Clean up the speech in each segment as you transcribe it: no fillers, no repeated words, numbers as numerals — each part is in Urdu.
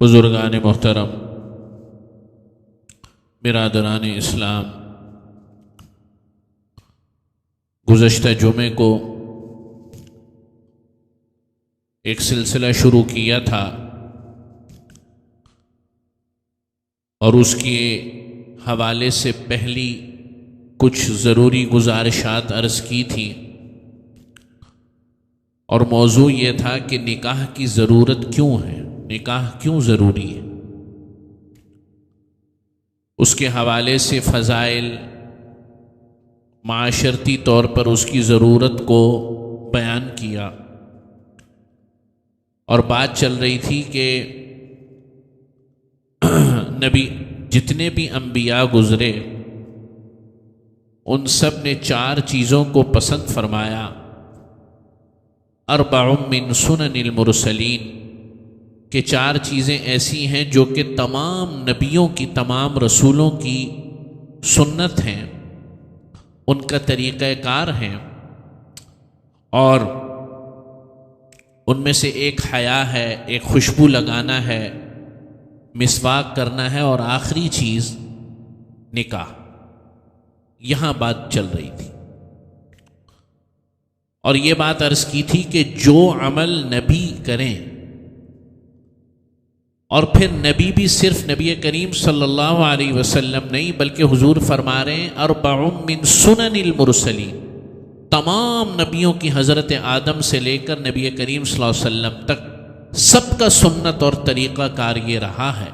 بزرگان محترم، برادران اسلام، گزشتہ جمعے کو ایک سلسلہ شروع کیا تھا اور اس کے حوالے سے پہلی کچھ ضروری گزارشات عرض کی تھی، اور موضوع یہ تھا کہ نکاح کی ضرورت کیوں ہے، نکاح کیوں ضروری ہے، اس کے حوالے سے فضائل، معاشرتی طور پر اس کی ضرورت کو بیان کیا، اور بات چل رہی تھی کہ نبی جتنے بھی انبیاء گزرے ان سب نے 4 چیزوں کو پسند فرمایا، اربع من سنن المرسلین، کہ 4 چیزیں ایسی ہیں جو کہ تمام نبیوں کی، تمام رسولوں کی سنت ہیں، ان کا طریقہ کار ہیں، اور ان میں سے ایک حیا ہے، ایک خوشبو لگانا ہے، مسواک کرنا ہے، اور آخری چیز نکاح۔ یہاں بات چل رہی تھی، اور یہ بات عرض کی تھی کہ جو عمل نبی کریں، اور پھر نبی بھی صرف نبی کریم صلی اللہ علیہ وسلم نہیں بلکہ حضور فرما رہے ہیں اربع من سنن المرسلین، تمام نبیوں کی حضرت آدم سے لے کر نبی کریم صلی اللہ علیہ وسلم تک سب کا سنت اور طریقہ کار یہ رہا ہے،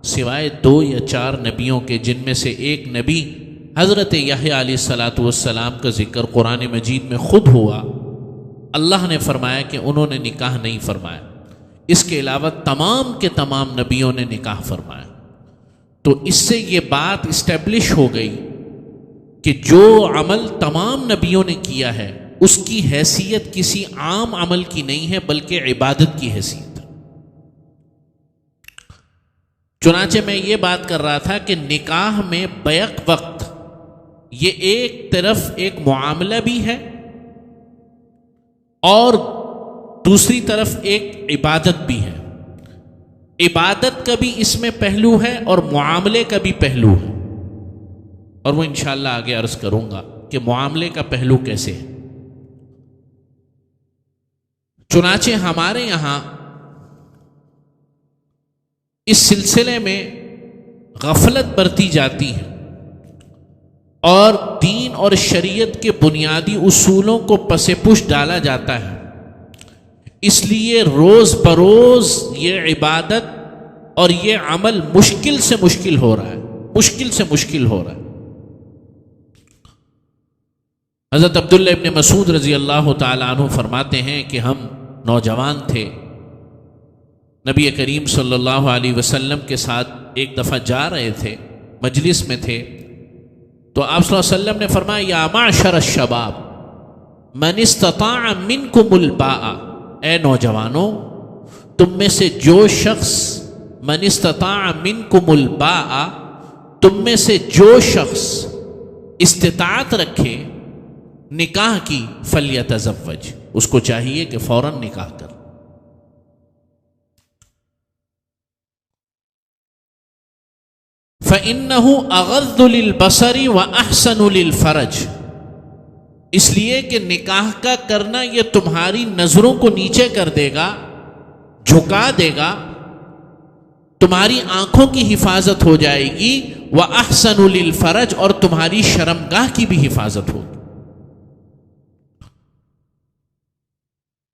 سوائے 2 یا 4 نبیوں کے، جن میں سے ایک نبی حضرت یحییٰ علیہ الصلاۃ والسلام کا ذکر قرآن مجید میں خود ہوا، اللہ نے فرمایا کہ انہوں نے نکاح نہیں فرمایا، اس کے علاوہ تمام کے تمام نبیوں نے نکاح فرمایا۔ تو اس سے یہ بات اسٹیبلش ہو گئی کہ جو عمل تمام نبیوں نے کیا ہے اس کی حیثیت کسی عام عمل کی نہیں ہے بلکہ عبادت کی حیثیت ہے۔ چنانچہ میں یہ بات کر رہا تھا کہ نکاح میں بیک وقت یہ ایک طرف ایک معاملہ بھی ہے اور دوسری طرف ایک عبادت بھی ہے، عبادت کا بھی اس میں پہلو ہے اور معاملے کا بھی پہلو ہے، اور وہ انشاءاللہ آگے عرض کروں گا کہ معاملے کا پہلو کیسے ہے۔ چنانچہ ہمارے یہاں اس سلسلے میں غفلت برتی جاتی ہے اور دین اور شریعت کے بنیادی اصولوں کو پس پش ڈالا جاتا ہے، اس لیے روز بروز یہ عبادت اور یہ عمل مشکل سے مشکل ہو رہا ہے، مشکل سے مشکل ہو رہا ہے۔ حضرت عبداللہ ابن مسعود رضی اللہ تعالیٰ عنہ فرماتے ہیں کہ ہم نوجوان تھے، نبی کریم صلی اللہ علیہ وسلم کے ساتھ ایک دفعہ جا رہے تھے، مجلس میں تھے، تو آپ صلی اللہ علیہ وسلم نے فرمایا یا معشر الشباب من استطاع منکم الباء، اے نوجوانوں تم میں سے جو شخص، من استطاع منکم الباء، تم میں سے جو شخص استطاعت رکھے نکاح کی، فلیتزوج، اس کو چاہیے کہ فوراً نکاح کر۔ فَإِنَّهُ أَغَضُّ لِلْبَصَرِ وَأَحْسَنُ لِلْفَرَجِ، اس لیے کہ نکاح کا کرنا یہ تمہاری نظروں کو نیچے کر دے گا، جھکا دے گا، تمہاری آنکھوں کی حفاظت ہو جائے گی، وَأَحْسَنُ لِلْفَرَجِ، اور تمہاری شرمگاہ کی بھی حفاظت ہوگی۔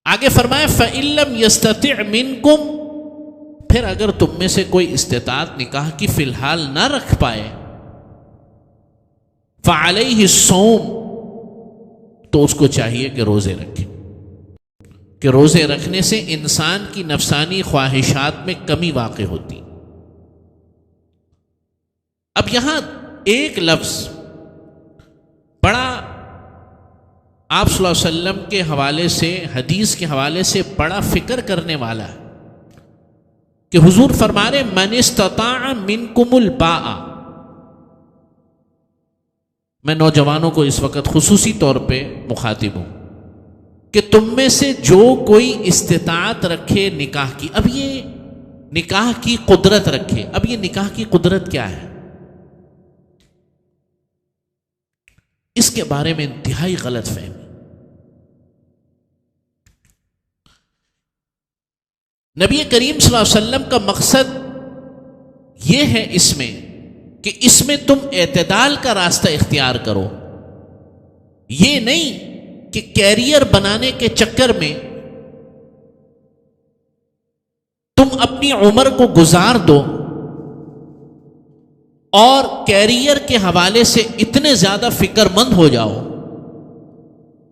آگے فرمایا فَإِن لَّمْ يَسْتَطِعْ مِنكُمْ، پھر اگر تم میں سے کوئی استطاعت نکاح کی فی الحال نہ رکھ پائے، فَعَلَيْهِ الصَّوْمُ، تو اس کو چاہیے کہ روزے رکھے، کہ روزے رکھنے سے انسان کی نفسانی خواہشات میں کمی واقع ہوتی۔ اب یہاں ایک لفظ بڑا آپ صلی اللہ علیہ وسلم کے حوالے سے، حدیث کے حوالے سے بڑا فکر کرنے والا ہے کہ حضور فرما رہے من استطاع منکم الباء، میں نوجوانوں کو اس وقت خصوصی طور پہ مخاطب ہوں کہ تم میں سے جو کوئی استطاعت رکھے نکاح کی، اب یہ نکاح کی قدرت رکھے، اب یہ نکاح کی قدرت کیا ہے؟ اس کے بارے میں انتہائی غلط فہمی۔ نبی کریم صلی اللہ علیہ وسلم کا مقصد یہ ہے اس میں کہ اس میں تم اعتدال کا راستہ اختیار کرو، یہ نہیں کہ کیریئر بنانے کے چکر میں تم اپنی عمر کو گزار دو اور کیریئر کے حوالے سے اتنے زیادہ فکر مند ہو جاؤ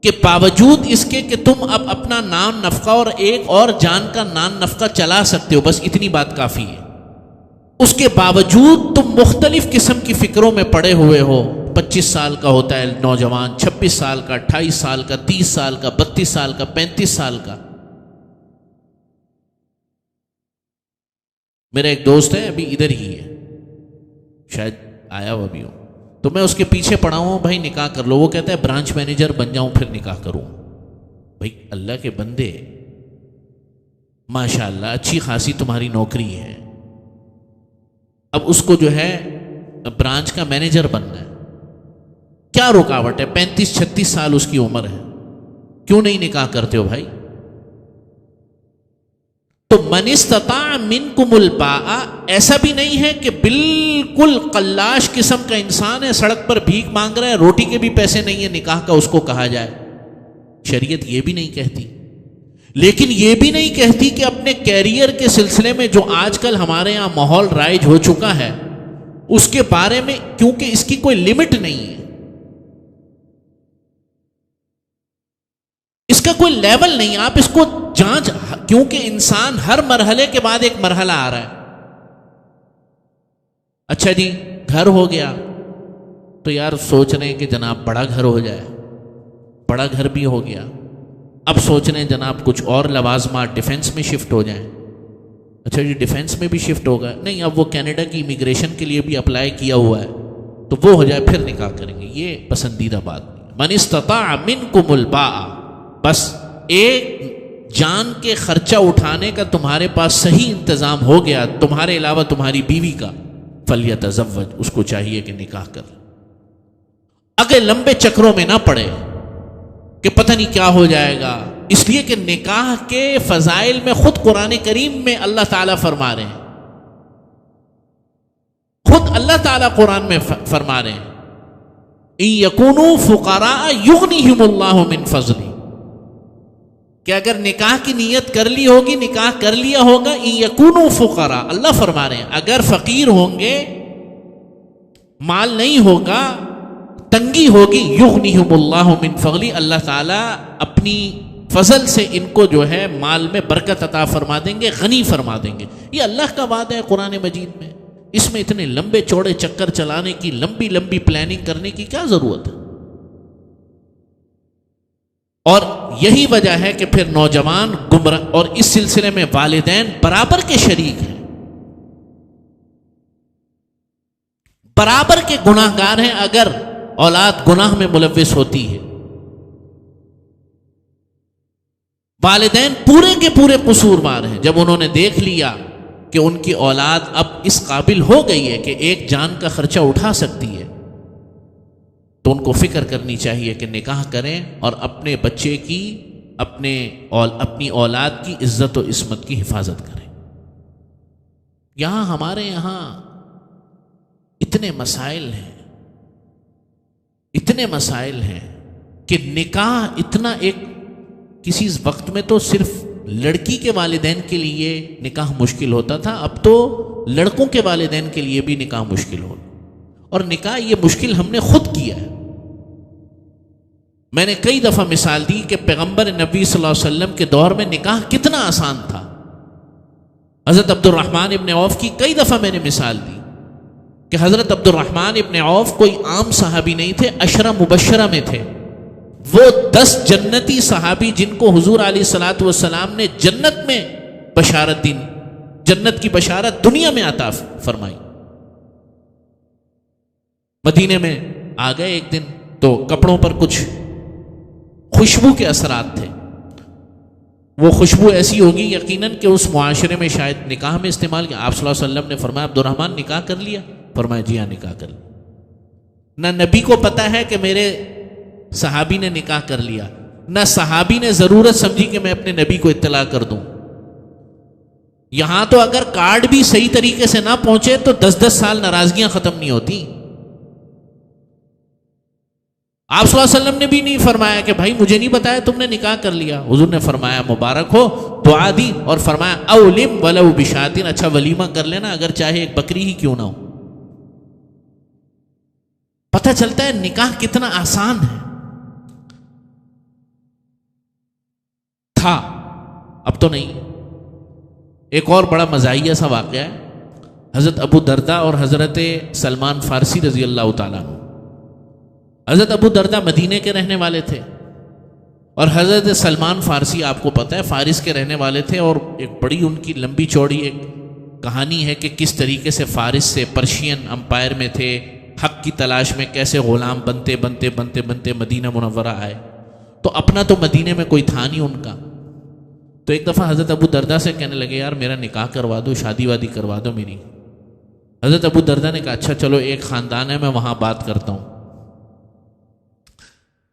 کہ باوجود اس کے کہ تم اب اپنا نان نفقہ اور ایک اور جان کا نان نفقہ چلا سکتے ہو، بس اتنی بات کافی ہے، اس کے باوجود تم مختلف قسم کی فکروں میں پڑے ہوئے ہو۔ 25 سال کا ہوتا ہے نوجوان، 26 سال کا، 28 سال کا، 30 سال کا، 32 سال کا، 35 سال کا۔ میرا ایک دوست ہے، ابھی ادھر ہی ہے، شاید آیا ہوا بھی ہو، تو میں اس کے پیچھے پڑا ہوں، بھائی نکاح کر لو۔ وہ کہتا ہے برانچ مینیجر بن جاؤں پھر نکاح کروں۔ بھائی اللہ کے بندے، ماشاءاللہ اچھی خاصی تمہاری نوکری ہے، اب اس کو جو ہے برانچ کا مینیجر بننا ہے، کیا رکاوٹ ہے؟ 35-36 سال اس کی عمر ہے، کیوں نہیں نکاح کرتے ہو بھائی؟ تو من استطاع منکم الباء، ایسا بھی نہیں ہے کہ بالکل قلاش قسم کا انسان ہے، سڑک پر بھیک مانگ رہا ہے، روٹی کے بھی پیسے نہیں ہے، نکاح کا اس کو کہا جائے۔ شریعت یہ بھی نہیں کہتی، لیکن یہ بھی نہیں کہتی کہ اپنے کیریئر کے سلسلے میں جو آج کل ہمارے ہاں ماحول رائج ہو چکا ہے اس کے بارے میں، کیونکہ اس کی کوئی لمٹ نہیں ہے، اس کا کوئی لیول نہیں، آپ اس کو جانچ، کیونکہ انسان ہر مرحلے کے بعد ایک مرحلہ آ رہا ہے۔ اچھا جی گھر ہو گیا تو یار سوچ رہے ہیں کہ جناب بڑا گھر ہو جائے، بڑا گھر بھی ہو گیا، اب سوچ رہے ہیں جناب کچھ اور لوازمات ڈیفنس میں شفٹ ہو جائیں۔ اچھا جی ڈیفنس میں بھی شفٹ ہوگا، نہیں اب وہ کینیڈا کی امیگریشن کے لیے بھی اپلائی کیا ہوا ہے، تو وہ ہو جائے پھر نکاح کریں گے، یہ پسندیدہ بات نہیں۔ من استطاع منکم الباء، بس ایک جان کے خرچہ اٹھانے کا تمہارے پاس صحیح انتظام ہو گیا تمہارے علاوہ تمہاری بیوی کا، فلیتزوج، اس کو چاہیے کہ نکاح کر، اگر لمبے چکروں میں نہ پڑے کہ پتہ نہیں کیا ہو جائے گا، اس لیے کہ نکاح کے فضائل میں خود قرآن کریم میں اللہ تعالیٰ فرما رہے ہیں، خود اللہ تعالیٰ قرآن میں فرما رہے ہیں ان یکونوا فقراء یغنیہم اللہ من فضلہ، کہ اگر نکاح کی نیت کر لی ہوگی، نکاح کر لیا ہوگا، ان یکونوا فقراء، اللہ فرما رہے ہیں اگر فقیر ہوں گے، مال نہیں ہوگا، تنگی ہوگی، یغنیہم اللہ من فضلہ، اللہ تعالیٰ اپنی فضل سے ان کو جو ہے مال میں برکت عطا فرما دیں گے، غنی فرما دیں گے۔ یہ اللہ کا وعدہ ہے قرآن مجید میں، اس میں اتنے لمبے چوڑے چکر چلانے کی، لمبی لمبی پلاننگ کرنے کی کیا ضرورت ہے؟ اور یہی وجہ ہے کہ پھر نوجوان گمراہ، اور اس سلسلے میں والدین برابر کے شریک ہیں، برابر کے گناہ گار ہیں اگر اولاد گناہ میں ملوث ہوتی ہے۔ والدین پورے کے پورے قصوروار ہیں جب انہوں نے دیکھ لیا کہ ان کی اولاد اب اس قابل ہو گئی ہے کہ ایک جان کا خرچہ اٹھا سکتی ہے، تو ان کو فکر کرنی چاہیے کہ نکاح کریں اور اپنے بچے کی، اپنی اولاد کی عزت و عصمت کی حفاظت کریں۔ یہاں ہمارے یہاں اتنے مسائل ہیں کہ نکاح اتنا، ایک کسی وقت میں تو صرف لڑکی کے والدین کے لیے نکاح مشکل ہوتا تھا، اب تو لڑکوں کے والدین کے لیے بھی نکاح مشکل ہو، اور نکاح یہ مشکل ہم نے خود کیا ہے۔ میں نے کئی دفعہ مثال دی کہ پیغمبر نبی صلی اللہ علیہ وسلم کے دور میں نکاح کتنا آسان تھا۔ حضرت عبد الرحمن ابن عوف کی کئی دفعہ میں نے مثال دی کہ حضرت عبد الرحمن ابن عوف کوئی عام صحابی نہیں تھے، عشرہ مبشرہ میں تھے، وہ 10 جنتی صحابی جن کو حضور علیہ الصلوۃ والسلام نے جنت میں بشارت دی، جنت کی بشارت دنیا میں عطا فرمائی۔ مدینے میں آ گئے ایک دن تو کپڑوں پر کچھ خوشبو کے اثرات تھے. وہ خوشبو ایسی ہوگی یقیناً کہ اس معاشرے میں شاید نکاح میں استعمال کیا. آپ صلی اللہ علیہ وسلم نے فرمایا عبد الرحمن نکاح کر لیا؟ فرمایا جی ہاں نکاح کر لیا. نہ نبی کو پتا ہے کہ میرے صحابی نے نکاح کر لیا، نہ صحابی نے ضرورت سمجھی کہ میں اپنے نبی کو اطلاع کر دوں. یہاں تو اگر کارڈ بھی صحیح طریقے سے نہ پہنچے تو 10 سال ناراضگیاں ختم نہیں ہوتی. آپ صلی اللہ علیہ وسلم نے بھی نہیں فرمایا کہ بھائی مجھے نہیں بتایا تم نے نکاح کر لیا. حضور نے فرمایا مبارک ہو، دعا دی اور فرمایا اولم ولو بشاتن، اچھا ولیمہ کر لینا اگر چاہے ایک بکری ہی کیوں نہ ہو. پتہ چلتا ہے نکاح کتنا آسان ہے. تھا اب تو نہیں. ایک اور بڑا مزاحیہ سا واقعہ ہے. حضرت ابو دردہ اور حضرت سلمان فارسی رضی اللہ تعالیٰ عنہ. حضرت ابو دردہ مدینے کے رہنے والے تھے اور حضرت سلمان فارسی آپ کو پتہ ہے فارس کے رہنے والے تھے. اور ایک بڑی ان کی لمبی چوڑی ایک کہانی ہے کہ کس طریقے سے فارس سے پرشین امپائر میں تھے، حق کی تلاش میں کیسے غلام بنتے بنتے بنتے بنتے مدینہ منورہ آئے. تو اپنا تو مدینے میں کوئی تھا نہیں ان کا. تو ایک دفعہ حضرت ابو دردہ سے کہنے لگے یار میرا نکاح کروا دو، شادی وادی کروا دو میری. حضرت ابو دردہ نے کہا اچھا چلو ایک خاندان ہے میں وہاں بات کرتا ہوں.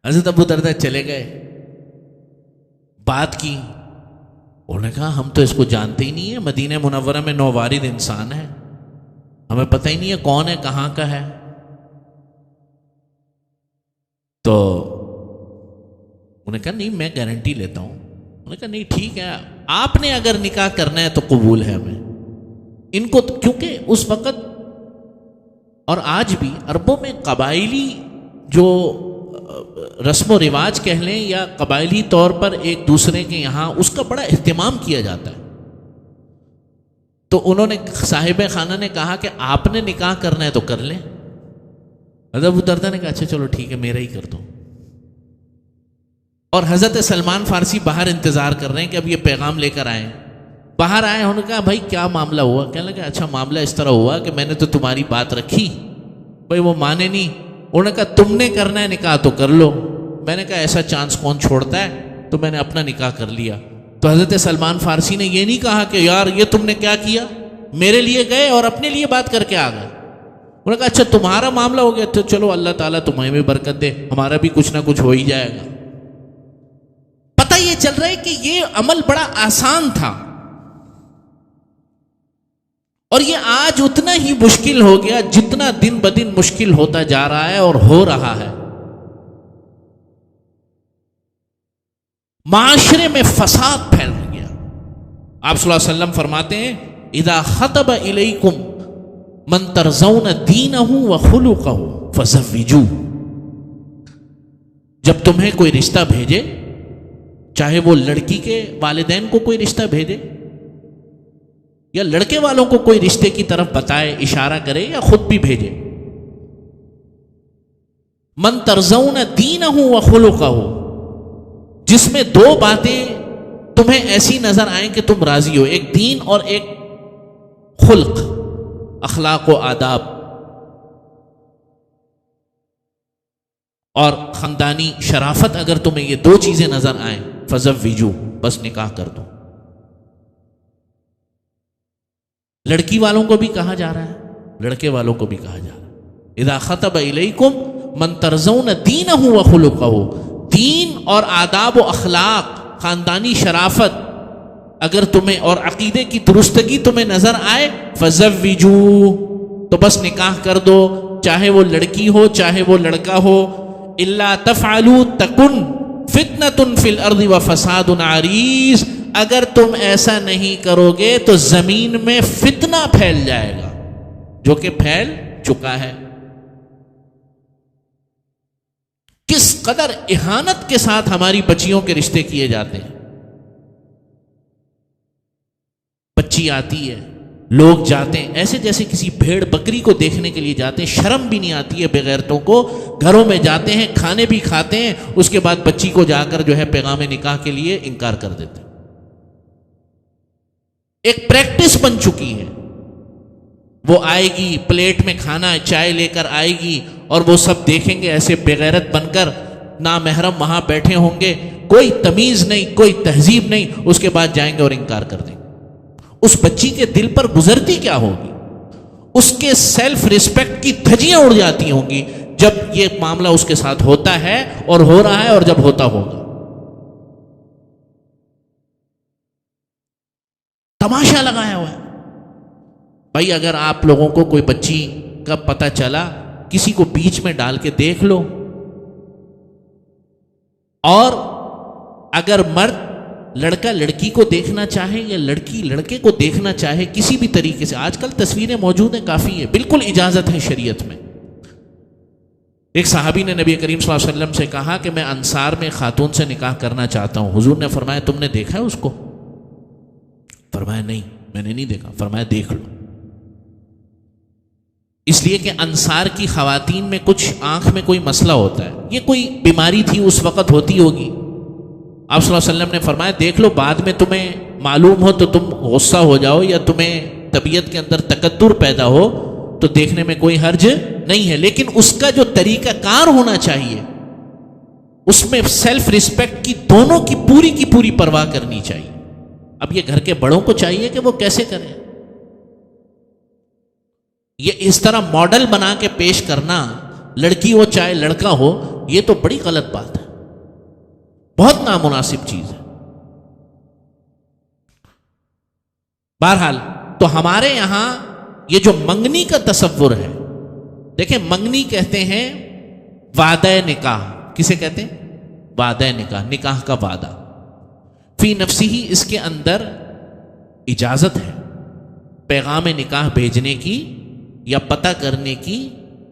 حضرت ابو دردہ چلے گئے، بات کی. انہوں نے کہا ہم تو اس کو جانتے ہی نہیں ہیں، مدینہ منورہ میں نووارد انسان ہے، ہمیں پتہ ہی نہیں ہے کون ہے کہاں کا ہے. تو انہوں نے کہا نہیں میں گارنٹی لیتا ہوں. انہوں نے کہا نہیں ٹھیک ہے آپ نے اگر نکاح کرنا ہے تو قبول ہے ہمیں. ان کو کیونکہ اس وقت اور آج بھی عربوں میں قبائلی جو رسم و رواج کہہ لیں یا قبائلی طور پر ایک دوسرے کے یہاں اس کا بڑا اہتمام کیا جاتا ہے. تو انہوں نے صاحب خانہ نے کہا کہ آپ نے نکاح کرنا ہے تو کر لیں. حضرت ابو دردہ نے کہا اچھا چلو ٹھیک ہے میرا ہی کر دو. اور حضرت سلمان فارسی باہر انتظار کر رہے ہیں کہ اب یہ پیغام لے کر آئیں. باہر آئے، انہوں نے کہا بھائی کیا معاملہ ہوا؟ کہنے لگا اچھا معاملہ اس طرح ہوا کہ میں نے تو تمہاری بات رکھی، بھائی وہ مانے نہیں. انہوں نے کہا تم نے کرنا ہے نکاح تو کر لو. میں نے کہا ایسا چانس کون چھوڑتا ہے، تو میں نے اپنا نکاح کر لیا. تو حضرت سلمان فارسی نے یہ نہیں کہا کہ یار یہ تم نے کیا کیا، میرے لیے گئے اور اپنے لیے بات کر کے آ گئے. انہوں نے کہا اچھا تمہارا معاملہ ہو گیا تو چلو اللہ تعالیٰ تمہیں بھی برکت دے، ہمارا بھی کچھ نہ کچھ ہو ہی جائے گا. پتہ یہ چل رہا ہے کہ یہ عمل بڑا آسان تھا اور یہ آج اتنا ہی مشکل ہو گیا جتنا دن بدن مشکل ہوتا جا رہا ہے اور ہو رہا ہے. معاشرے میں فساد پھیل گیا. آپ صلی اللہ علیہ وسلم فرماتے ہیں اذا خطب الیکم من ترضون دینہ وخلقہ فزوجوہ. جب تمہیں کوئی رشتہ بھیجے، چاہے وہ لڑکی کے والدین کو کوئی رشتہ بھیجے یا لڑکے والوں کو کوئی رشتے کی طرف بتائے، اشارہ کرے یا خود بھی بھیجے، من ترضون دینہ وخلقہ، جس میں دو باتیں تمہیں ایسی نظر آئیں کہ تم راضی ہو، ایک دین اور ایک خلق، اخلاق و آداب اور خاندانی شرافت. اگر تمہیں یہ دو چیزیں نظر آئیں فزوجو، بس نکاح کر دو. لڑکی والوں کو بھی کہا جا رہا ہے، لڑکے والوں کو بھی کہا جا رہا ہے اذا خطب الیکم من ترضون دینہ وخلقہ. دین اور آداب و اخلاق، خاندانی شرافت اگر تمہیں اور عقیدے کی درستگی تمہیں نظر آئے فزوجو، تو بس نکاح کر دو، چاہے وہ لڑکی ہو چاہے وہ لڑکا ہو. الا تفعلوا تکن فتنۃ فی الارض وفساد عریض. اگر تم ایسا نہیں کرو گے تو زمین میں فتنہ پھیل جائے گا، جو کہ پھیل چکا ہے. کس قدر اہانت کے ساتھ ہماری بچیوں کے رشتے کیے جاتے ہیں. بچی آتی ہے، لوگ جاتے ہیں ایسے جیسے کسی بھیڑ بکری کو دیکھنے کے لیے جاتے ہیں، شرم بھی نہیں آتی ہے بغیرتوں کو. گھروں میں جاتے ہیں، کھانے بھی کھاتے ہیں، اس کے بعد بچی کو جا کر جو ہے پیغام نکاح کے لیے انکار کر دیتے ہیں. ایک پریکٹس بن چکی ہے. وہ آئے گی، پلیٹ میں کھانا چائے لے کر آئے گی اور وہ سب دیکھیں گے ایسے بغیرت بن کر نامحرم وہاں بیٹھے ہوں گے، کوئی تمیز نہیں، کوئی تہذیب نہیں، اس کے بعد جائیں گے اور انکار کر دیں گے۔ اس بچی کے دل پر گزرتی کیا ہوگی؟ اس کے سیلف ریسپیکٹ کی دھجیاں اڑ جاتی ہوں گی جب یہ معاملہ اس کے ساتھ ہوتا ہے اور ہو رہا ہے اور جب ہوتا ہوگا۔ تماشا لگایا ہوا ہے بھائی۔ اگر آپ لوگوں کو کوئی بچی کا پتہ چلا، کسی کو بیچ میں ڈال کے دیکھ لو، اور اگر مرد لڑکا لڑکی کو دیکھنا چاہے یا لڑکی لڑکے کو دیکھنا چاہے کسی بھی طریقے سے، آج کل تصویریں موجود ہیں کافی ہیں، بالکل اجازت ہے شریعت میں۔ ایک صحابی نے نبی کریم صلی اللہ علیہ وسلم سے کہا کہ میں انصار میں خاتون سے نکاح کرنا چاہتا ہوں۔ حضور نے فرمایا تم نے دیکھا ہے اس کو؟ فرمایا نہیں میں نے نہیں دیکھا۔ فرمایا دیکھ لو، اس لیے کہ انصار کی خواتین میں کچھ آنکھ میں کوئی مسئلہ ہوتا ہے، یہ کوئی بیماری تھی اس وقت ہوتی ہوگی۔ آپ صلی اللہ علیہ وسلم نے فرمایا دیکھ لو، بعد میں تمہیں معلوم ہو تو تم غصہ ہو جاؤ یا تمہیں طبیعت کے اندر تکدر پیدا ہو تو دیکھنے میں کوئی حرج نہیں ہے، لیکن اس کا جو طریقہ کار ہونا چاہیے اس میں سیلف ریسپیکٹ کی دونوں کی پوری پرواہ کرنی چاہیے۔ اب یہ گھر کے بڑوں کو چاہیے کہ وہ کیسے کریں، یہ اس طرح ماڈل بنا کے پیش کرنا، لڑکی ہو چاہے لڑکا ہو، یہ تو بڑی غلط بات ہے، بہت نامناسب چیز ہے۔ بہرحال تو ہمارے یہاں یہ جو منگنی کا تصور ہے، دیکھیں منگنی کہتے ہیں وعدہ نکاح، کسے کہتے ہیں؟ وعدہ نکاح، نکاح کا وعدہ۔ فی نفسی ہی اس کے اندر اجازت ہے پیغام نکاح بھیجنے کی یا پتہ کرنے کی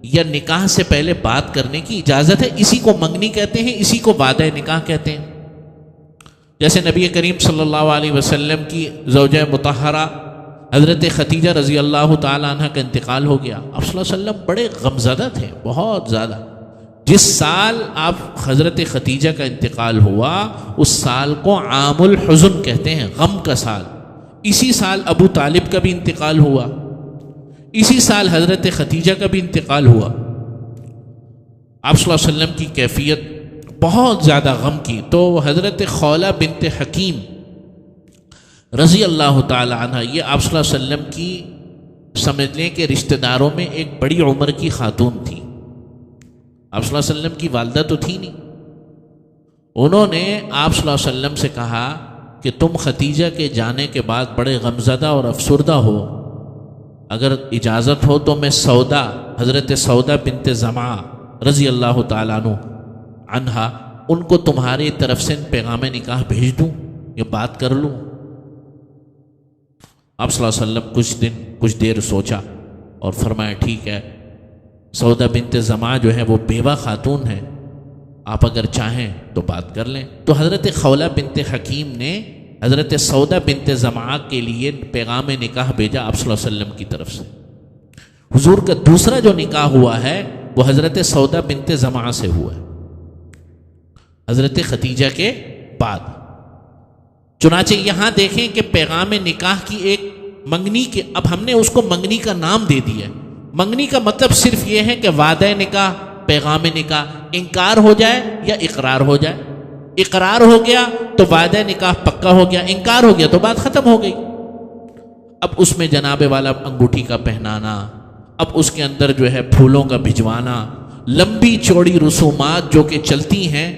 یا نکاح سے پہلے بات کرنے کی اجازت ہے، اسی کو منگنی کہتے ہیں، اسی کو وعدہ نکاح کہتے ہیں۔ جیسے نبی کریم صلی اللہ علیہ وسلم کی زوجہ مطہرہ حضرت خدیجہ رضی اللہ تعالی عنہ کا انتقال ہو گیا، آپ صلی اللہ علیہ وسلم بڑے غمزدہ تھے، بہت زیادہ۔ جس سال آپ حضرت خدیجہ کا انتقال ہوا اس سال کو عام الحزن کہتے ہیں، غم کا سال۔ اسی سال ابو طالب کا بھی انتقال ہوا، اسی سال حضرت خدیجہ کا بھی انتقال ہوا۔ آپ صلی اللہ علیہ وسلم کی کیفیت بہت زیادہ غم کی، تو حضرت خولہ بنت حکیم رضی اللہ تعالی عنہ، یہ آپ صلی اللہ علیہ وسلم کی سمجھ لیں کہ رشتہ داروں میں ایک بڑی عمر کی خاتون تھی۔ آپ صلی اللہ علیہ وسلم کی والدہ تو تھی نہیں، انہوں نے آپ صلی اللہ علیہ وسلم سے کہا کہ تم خدیجہ کے جانے کے بعد بڑے غمزدہ اور افسردہ ہو، اگر اجازت ہو تو میں سودا، حضرت سودا بنت زمعہ رضی اللہ تعالیٰ عنہا، ان کو تمہاری طرف سے پیغام نکاح بھیج دوں یا بات کر لوں؟ آپ صلی اللہ علیہ وسلم کچھ دیر سوچا اور فرمایا ٹھیک ہے، سودا بنت زمعہ جو ہے وہ بیوہ خاتون ہے، آپ اگر چاہیں تو بات کر لیں۔ تو حضرت خولہ بنت حکیم نے حضرت سودا بنت زمعہ کے لیے پیغام نکاح بھیجا آپ صلی اللہ علیہ وسلم کی طرف سے۔ حضور کا دوسرا جو نکاح ہوا ہے وہ حضرت سودا بنت زمعہ سے ہوا ہے، حضرت خدیجہ کے بعد۔ چنانچہ یہاں دیکھیں کہ پیغام نکاح کی ایک منگنی کے، اب ہم نے اس کو منگنی کا نام دے دیا ہے۔ منگنی کا مطلب صرف یہ ہے کہ وعدہ نکاح، پیغام نکاح، انکار ہو جائے یا اقرار ہو جائے۔ اقرار ہو گیا تو وعدہ نکاح پکا ہو گیا، انکار ہو گیا تو بات ختم ہو گئی۔ اب اس میں جناب والا انگوٹھی کا پہنانا، اب اس کے اندر جو ہے پھولوں کا بھجوانا، لمبی چوڑی رسومات جو کہ چلتی ہیں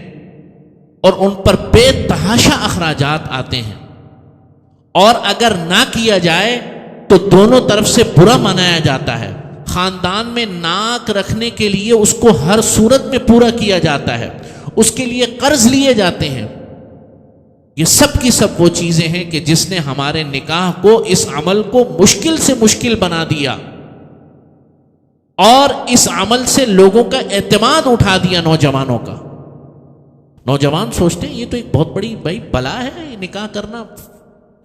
اور ان پر بے تحاشا اخراجات آتے ہیں، اور اگر نہ کیا جائے تو دونوں طرف سے برا منایا جاتا ہے۔ خاندان میں ناک رکھنے کے لیے اس کو ہر صورت میں پورا کیا جاتا ہے، اس کے لیے قرض لیے جاتے ہیں۔ یہ سب کی سب وہ چیزیں ہیں کہ جس نے ہمارے نکاح کو، اس عمل کو مشکل سے مشکل بنا دیا، اور اس عمل سے لوگوں کا اعتماد اٹھا دیا نوجوانوں کا۔ نوجوان سوچتے ہیں یہ تو ایک بہت بڑی بھائی بلا ہے، یہ نکاح کرنا،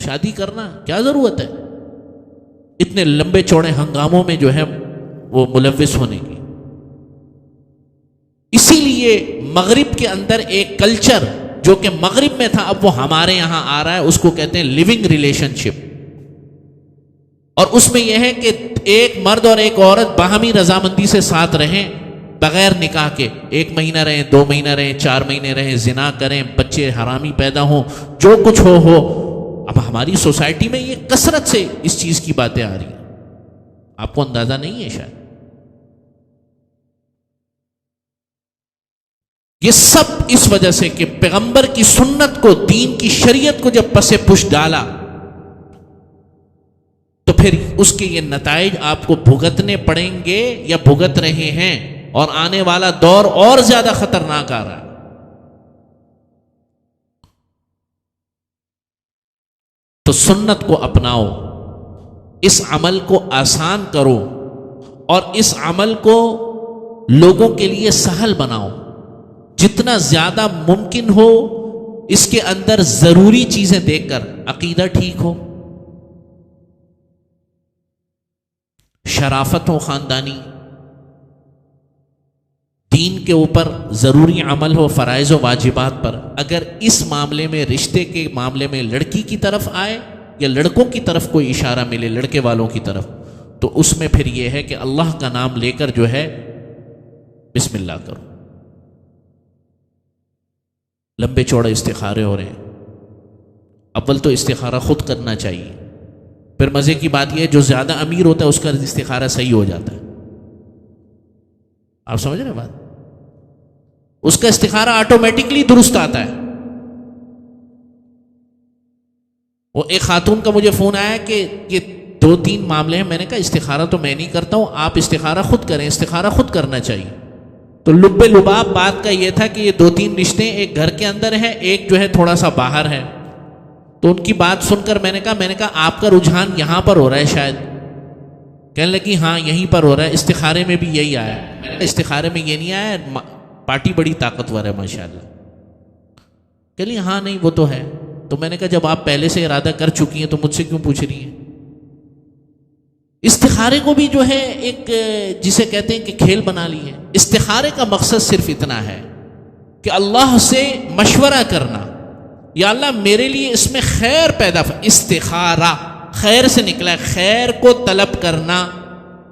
شادی کرنا، کیا ضرورت ہے اتنے لمبے چوڑے ہنگاموں میں جو ہے وہ ملوث ہونے کی۔ اسی لیے مغرب کے اندر ایک کلچر جو کہ مغرب میں تھا اب وہ ہمارے یہاں آ رہا ہے، اس کو کہتے ہیں لیونگ ریلیشن شپ، اور اس میں یہ ہے کہ ایک مرد اور ایک عورت باہمی رضامندی سے ساتھ رہیں، بغیر نکاح کے 1 مہینہ رہیں، 2 مہینہ رہیں، 4 مہینے رہیں، زنا کریں، بچے حرامی پیدا ہوں، جو کچھ ہو۔ اب ہماری سوسائٹی میں یہ کثرت سے اس چیز کی باتیں آ رہی ہیں، آپ کو اندازہ نہیں ہے شاید۔ یہ سب اس وجہ سے کہ پیغمبر کی سنت کو، دین کی شریعت کو جب پس پش ڈالا تو پھر اس کے یہ نتائج آپ کو بھگتنے پڑیں گے یا بھگت رہے ہیں، اور آنے والا دور اور زیادہ خطرناک آ رہا ہے۔ تو سنت کو اپناؤ، اس عمل کو آسان کرو، اور اس عمل کو لوگوں کے لیے سہل بناؤ، جتنا زیادہ ممکن ہو اس کے اندر ضروری چیزیں دیکھ کر۔ عقیدہ ٹھیک ہو، شرافت ہو خاندانی، دین کے اوپر ضروری عمل ہو فرائض و واجبات پر۔ اگر اس معاملے میں، رشتے کے معاملے میں لڑکی کی طرف آئے یا لڑکوں کی طرف کوئی اشارہ ملے، لڑکے والوں کی طرف، تو اس میں پھر یہ ہے کہ اللہ کا نام لے کر جو ہے بسم اللہ کرو۔ لمبے چوڑے استخارے ہو رہے ہیں، اول تو استخارہ خود کرنا چاہیے، پھر مزے کی بات یہ ہے جو زیادہ امیر ہوتا ہے اس کا استخارہ صحیح ہو جاتا ہے۔ آپ سمجھ رہے ہیں بات؟ اس کا استخارہ آٹومیٹکلی درست آتا ہے۔ وہ ایک خاتون کا مجھے فون آیا کہ یہ 2-3 معاملے ہیں، میں نے کہا استخارہ تو میں نہیں کرتا ہوں، آپ استخارہ خود کریں، استخارہ خود کرنا چاہیے۔ تو لب لباب بات کا یہ تھا کہ یہ 2-3 رشتے ایک گھر کے اندر ہے، ایک جو ہے تھوڑا سا باہر ہے۔ تو ان کی بات سن کر میں نے کہا آپ کا رجحان یہاں پر ہو رہا ہے شاید۔ کہنے لگی ہاں یہیں پر ہو رہا ہے، استخارے میں بھی یہی آیا ہے۔ استخارے میں یہ نہیں آیا، پارٹی بڑی طاقتور ہے ماشاءاللہ۔ کہ لیں ہاں نہیں وہ تو ہے۔ تو میں نے کہا جب آپ پہلے سے ارادہ کر چکی ہیں تو مجھ سے کیوں پوچھ رہی ہیں؟ استخارے کو بھی جو ہے ایک جسے کہتے ہیں کہ کھیل بنا لی ہے۔ استخارے کا مقصد صرف اتنا ہے کہ اللہ سے مشورہ کرنا، یا اللہ میرے لیے اس میں خیر پیدا استخارہ خیر سے نکلا ہے، خیر کو طلب کرنا۔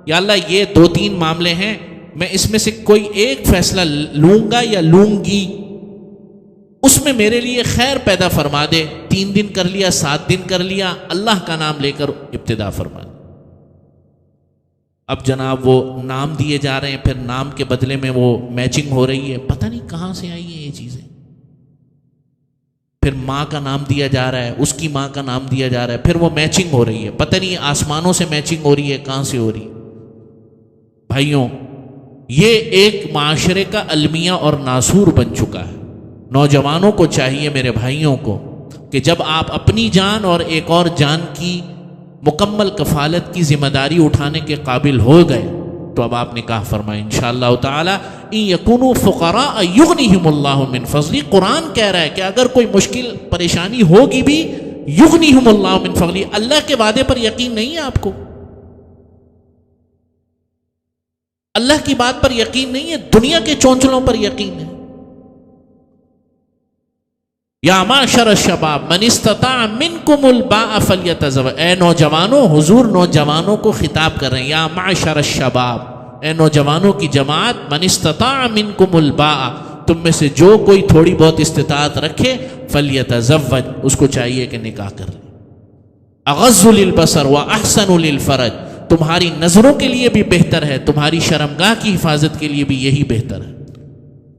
یا اللہ یہ 2-3 معاملے ہیں، میں اس میں سے کوئی ایک فیصلہ لوں گا یا لوں گی، اس میں میرے لیے خیر پیدا فرما دے۔ 3 دن کر لیا، 7 دن کر لیا، اللہ کا نام لے کر ابتدا فرما دے۔ اب جناب وہ نام دیے جا رہے ہیں، پھر نام کے بدلے میں وہ میچنگ ہو رہی ہے، پتہ نہیں کہاں سے آئی ہے یہ چیزیں۔ پھر ماں کا نام دیا جا رہا ہے، اس کی ماں کا نام دیا جا رہا ہے، پھر وہ میچنگ ہو رہی ہے، پتہ نہیں آسمانوں سے میچنگ ہو رہی ہے، کہاں سے ہو رہی ہے۔ بھائیوں، یہ ایک معاشرے کا المیہ اور ناسور بن چکا ہے۔ نوجوانوں کو چاہیے، میرے بھائیوں کو، کہ جب آپ اپنی جان اور ایک اور جان کی مکمل کفالت کی ذمہ داری اٹھانے کے قابل ہو گئے تو اب آپ نکاح فرمائیں انشاءاللہ تعالی۔ ان یکونوا فقراء یغنیہم اللہ من فضلہ، قرآن کہہ رہا ہے کہ اگر کوئی مشکل پریشانی ہوگی بھی، یغنیہم اللہ من فضلہ، اللہ کے وعدے پر یقین نہیں ہے آپ کو، اللہ کی بات پر یقین نہیں ہے، دنیا کے چونچلوں پر یقین ہے۔ یا معشر الشباب من استطاع منکم الباء فلیتزوج، اے نوجوانوں، حضور نوجوانوں کو خطاب کر رہے ہیں، یا معشر الشباب، اے نوجوانوں کی جماعت، من استطاع منکم الباء، تم میں سے جو کوئی تھوڑی بہت استطاعت رکھے، فلیتزوج، اس کو چاہیے کہ نکاح کر لے۔ اغض للبصر واحسن للفرج، تمہاری نظروں کے لیے بھی بہتر ہے، تمہاری شرمگاہ کی حفاظت کے لیے بھی یہی بہتر ہے۔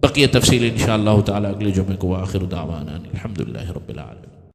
بقیہ تفصیل انشاءاللہ تعالی اگلے جمعے کو۔ آخر دعوانا الحمدللہ رب العالمین۔